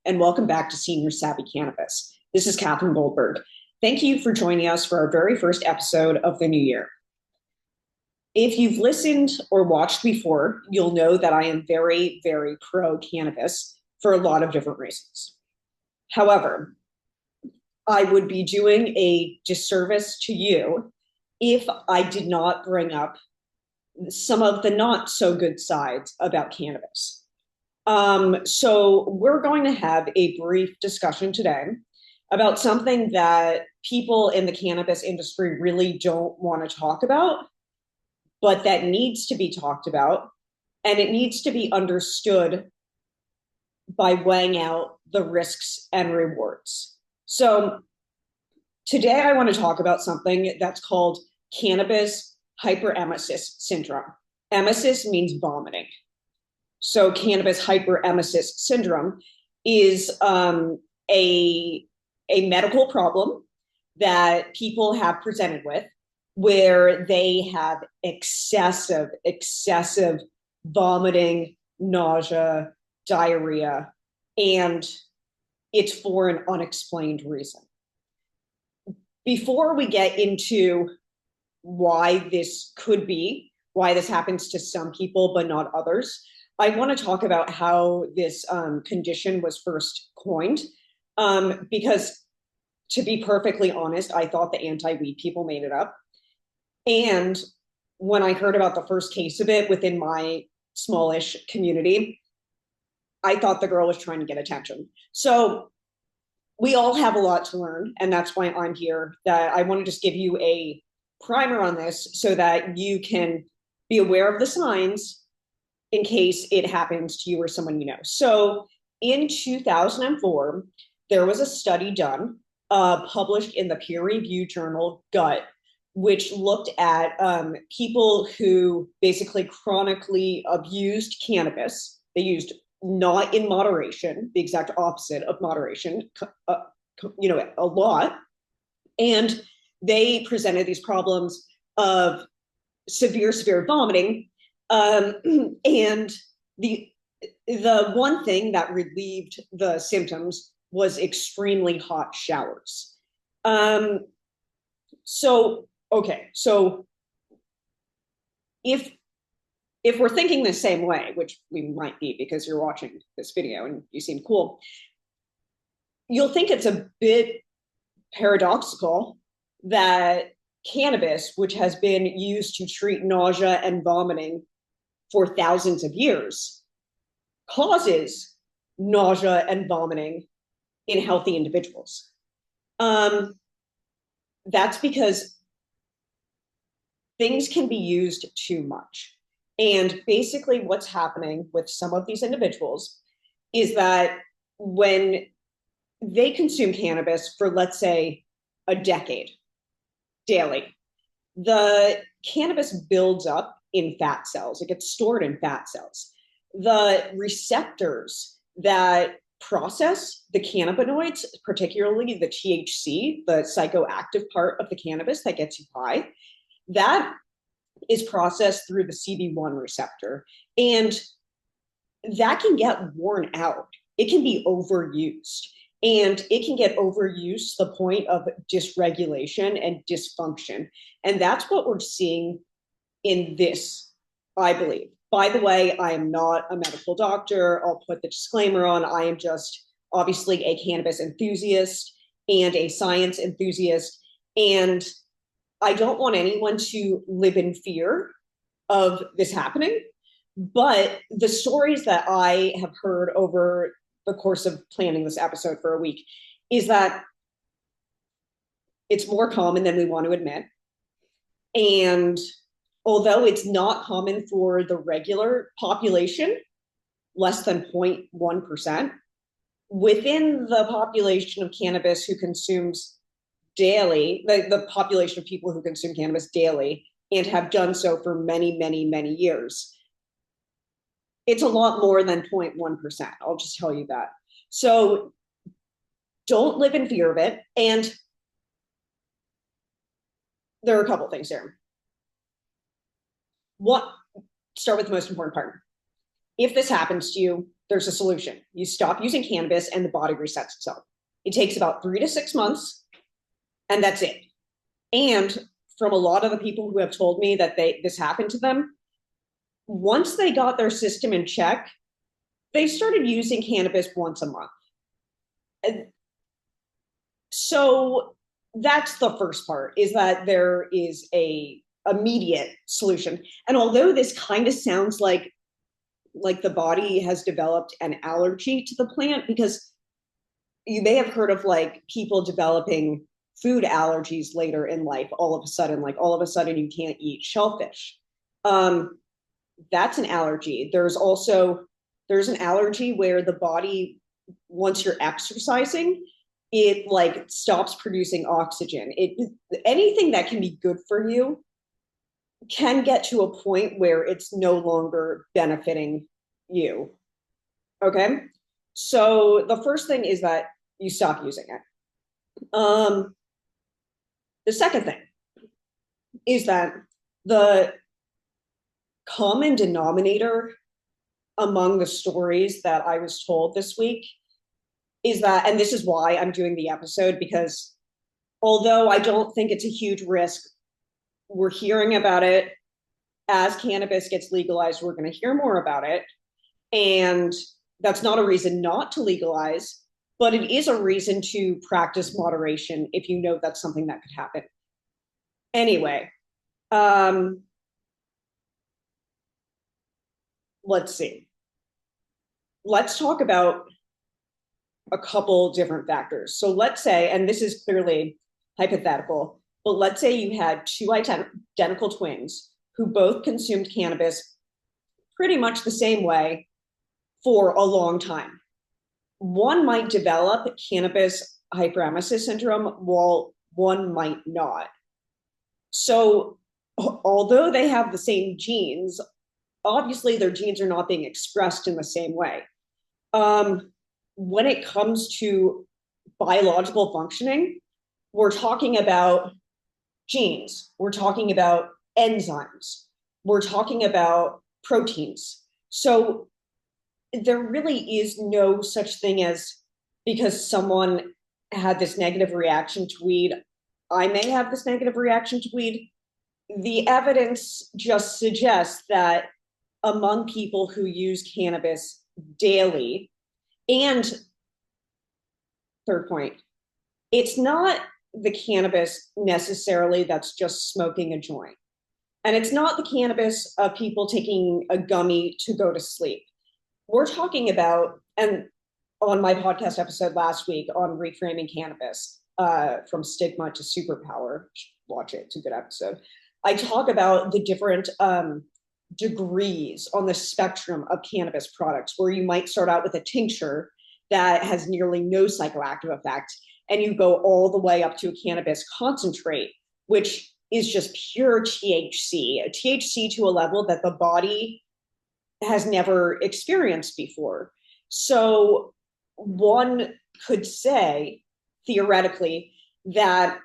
and welcome back to Senior Savvy Cannabis. This is Catherine Goldberg. Thank you for joining us for our very first episode of the new year. If you've listened or watched before, you'll know that I am very, very pro-cannabis for a lot of different reasons. However, I would be doing a disservice to you if I did not bring up some of the not so good sides about cannabis. So we're going to have a brief discussion today about something that people in the cannabis industry really don't want to talk about, but that needs to be talked about, and it needs to be understood by weighing out the risks and rewards. So today I want to talk about something that's called Cannabis Hyperemesis Syndrome. Emesis means vomiting. So Cannabis Hyperemesis Syndrome is a medical problem that people have presented with, where they have excessive vomiting, nausea, diarrhea, and it's for an unexplained reason. Before we get into why this could be, why this happens to some people but not others, I want to talk about how this condition was first coined, because to be perfectly honest, I thought the anti-weed people made it up. And when I heard about the first case of it within my smallish community, I thought the girl was trying to get attention. So we all have a lot to learn, and that's why I'm here. That I want to just give you a primer on this so that you can be aware of the signs in case it happens to you or someone you know. So in 2004, there was a study done, published in the peer-reviewed journal Gut, which looked at people who basically chronically abused cannabis. They used not in moderation, the exact opposite of moderation, a lot. And they presented these problems of severe vomiting. And the one thing that relieved the symptoms was extremely hot showers. So if we're thinking the same way, which we might be because you're watching this video and you seem cool, you'll think it's a bit paradoxical that cannabis, which has been used to treat nausea and vomiting for thousands of years, causes nausea and vomiting in healthy individuals. That's because things can be used too much. And basically what's happening with some of these individuals is that when they consume cannabis for, let's say, a decade daily, the cannabis builds up in fat cells. It gets stored in fat cells. The receptors that process the cannabinoids, particularly the THC, the psychoactive part of the cannabis that gets you high, that is processed through the CB1 receptor. And that can get worn out. It can be overused. And it can get overused to the point of dysregulation and dysfunction. And that's what we're seeing in this, I believe. By the way, I am not a medical doctor. I'll put the disclaimer on. I am just obviously a cannabis enthusiast and a science enthusiast. And I don't want anyone to live in fear of this happening. But the stories that I have heard over the course of planning this episode for a week is that it's more common than we want to admit. And although it's not common for the regular population, less than 0.1%, within the population of cannabis who consumes daily, the population of people who consume cannabis daily and have done so for many, many, many years, it's a lot more than 0.1%. I'll just tell you that. So don't live in fear of it. And there are a couple things here. Start with the most important part. If this happens to you, there's a solution. You stop using cannabis and the body resets itself. It takes about 3 to 6 months, and that's it. And from a lot of the people who have told me that this happened to them, once they got their system in check, they started using cannabis once a month. And so that's the first part, is that there is a immediate solution. And although this kind of sounds like the body has developed an allergy to the plant, because you may have heard of like people developing food allergies later in life, all of a sudden you can't eat shellfish. That's an allergy. There's an allergy where the body, once you're exercising, it like stops producing oxygen. Anything that can be good for you can get to a point where it's no longer benefiting you. Okay. So the first thing is that you stop using it. The second thing is that the common denominator among the stories that I was told this week is that, and this is why I'm doing the episode, because although I don't think it's a huge risk, we're hearing about it. As cannabis gets legalized, we're going to hear more about it. And that's not a reason not to legalize, but it is a reason to practice moderation if you know that's something that could happen. Anyway, let's see. Let's talk about a couple different factors. So let's say, and this is clearly hypothetical, but let's say you had two identical twins who both consumed cannabis pretty much the same way for a long time. One might develop cannabis hyperemesis syndrome while one might not. So although they have the same genes, obviously their genes are not being expressed in the same way. When it comes to biological functioning, we're talking about genes, we're talking about enzymes, we're talking about proteins. So there really is no such thing as, because someone had this negative reaction to weed, I may have this negative reaction to weed. The evidence just suggests that among people who use cannabis daily, and third point, it's not the cannabis necessarily that's just smoking a joint. And it's not the cannabis of people taking a gummy to go to sleep. We're talking about, and on my podcast episode last week on reframing cannabis, from stigma to superpower, watch it, it's a good episode. I talk about the different degrees on the spectrum of cannabis products, where you might start out with a tincture that has nearly no psychoactive effect, and you go all the way up to a cannabis concentrate, which is just pure THC to a level that the body has never experienced before. So one could say, theoretically, that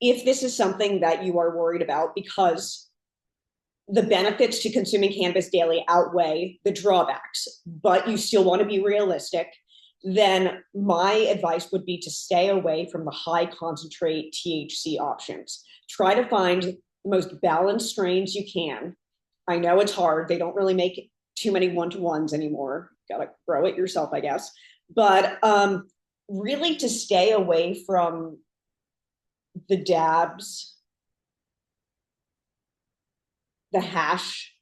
if this is something that you are worried about because the benefits to consuming cannabis daily outweigh the drawbacks, but you still want to be realistic, then my advice would be to stay away from the high concentrate THC options. Try to find the most balanced strains you can. I know it's hard. They don't really make too many one-to-ones anymore. Gotta grow it yourself, I guess. But really to stay away from the dabs, the hash.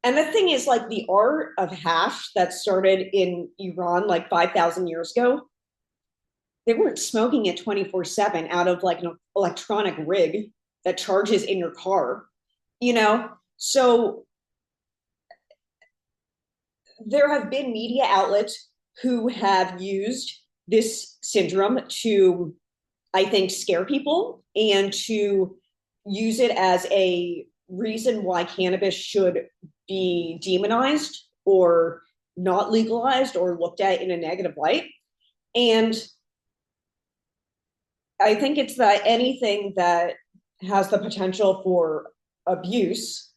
And the thing is, like, the art of hash that started in Iran like 5,000 years ago, they weren't smoking it 24/7 out of like an electronic rig that charges in your car, you know? So there have been media outlets who have used this syndrome to, I think, scare people and to use it as a reason why cannabis should be demonized or not legalized or looked at in a negative light. And I think it's that anything that has the potential for abuse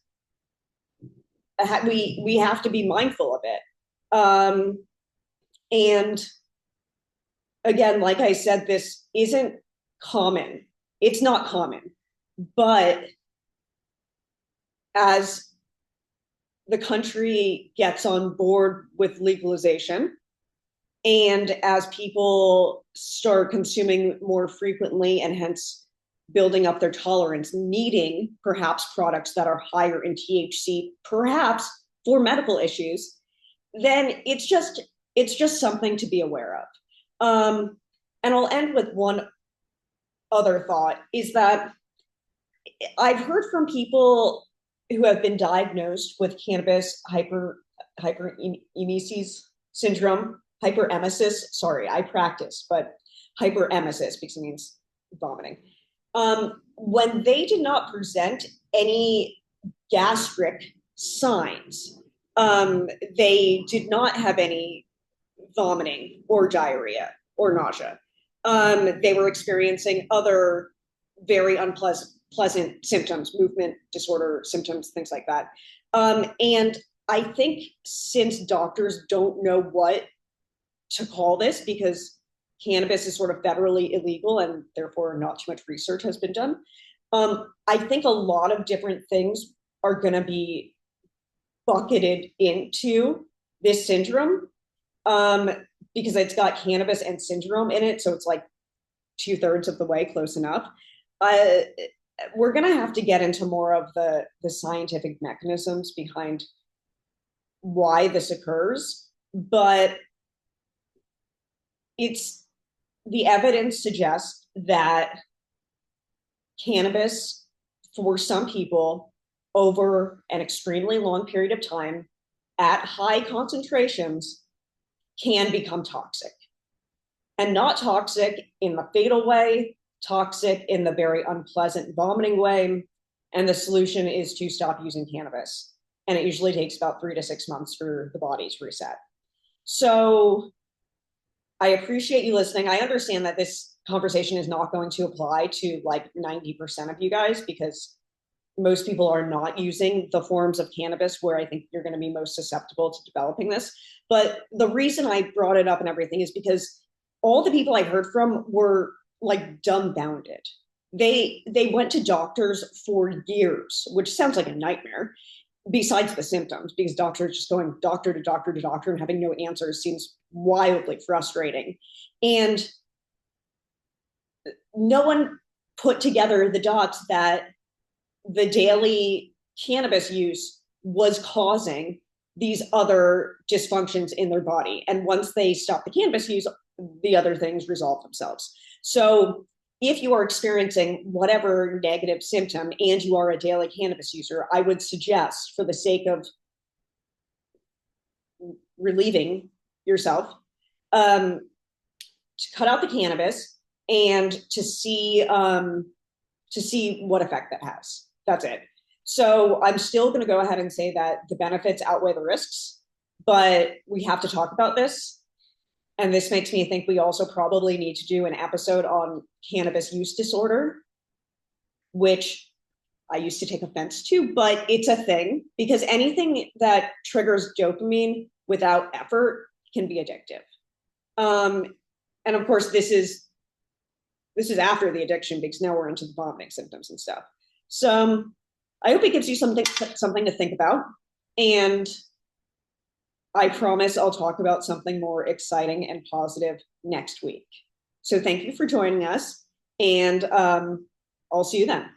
we have to be mindful of it. And again, like I said, this isn't common. It's not common, but as the country gets on board with legalization, and as people start consuming more frequently and hence building up their tolerance, needing perhaps products that are higher in THC, perhaps for medical issues, then it's just something to be aware of. And I'll end with one other thought is that I've heard from people who have been diagnosed with cannabis hyperemesis syndrome, hyperemesis. Sorry, I practice, but hyperemesis because it means vomiting. When they did not present any gastric signs, they did not have any vomiting or diarrhea or nausea. They were experiencing other very unpleasant symptoms, movement disorder symptoms, things like that. And I think since doctors don't know what to call this because cannabis is sort of federally illegal and therefore not too much research has been done, I think a lot of different things are going to be bucketed into this syndrome because it's got cannabis and syndrome in it. So it's like 2/3 of the way, close enough. We're going to have to get into more of the scientific mechanisms behind why this occurs, but the evidence suggests that cannabis for some people over an extremely long period of time at high concentrations can become toxic, and not toxic in the fatal way, toxic in the very unpleasant vomiting way. And the solution is to stop using cannabis. And it usually takes about 3 to 6 months for the body to reset. So I appreciate you listening. I understand that this conversation is not going to apply to like 90% of you guys because most people are not using the forms of cannabis where I think you're going to be most susceptible to developing this. But the reason I brought it up and everything is because all the people I heard from were like dumbfounded. They went to doctors for years, which sounds like a nightmare, besides the symptoms, because doctors just going doctor to doctor to doctor and having no answers seems wildly frustrating. And no one put together the dots that the daily cannabis use was causing these other dysfunctions in their body. And once they stop the cannabis use, the other things resolve themselves. So if you are experiencing whatever negative symptom and you are a daily cannabis user, I would suggest, for the sake of relieving yourself, to cut out the cannabis and to see what effect that has. That's it. So I'm still going to go ahead and say that the benefits outweigh the risks, but we have to talk about this. And this makes me think we also probably need to do an episode on cannabis use disorder, which I used to take offense to, but it's a thing because anything that triggers dopamine without effort can be addictive. And of course, this is after the addiction because now we're into the vomiting symptoms and stuff. So I hope it gives you something to think about. And I promise I'll talk about something more exciting and positive next week. So thank you for joining us, and I'll see you then.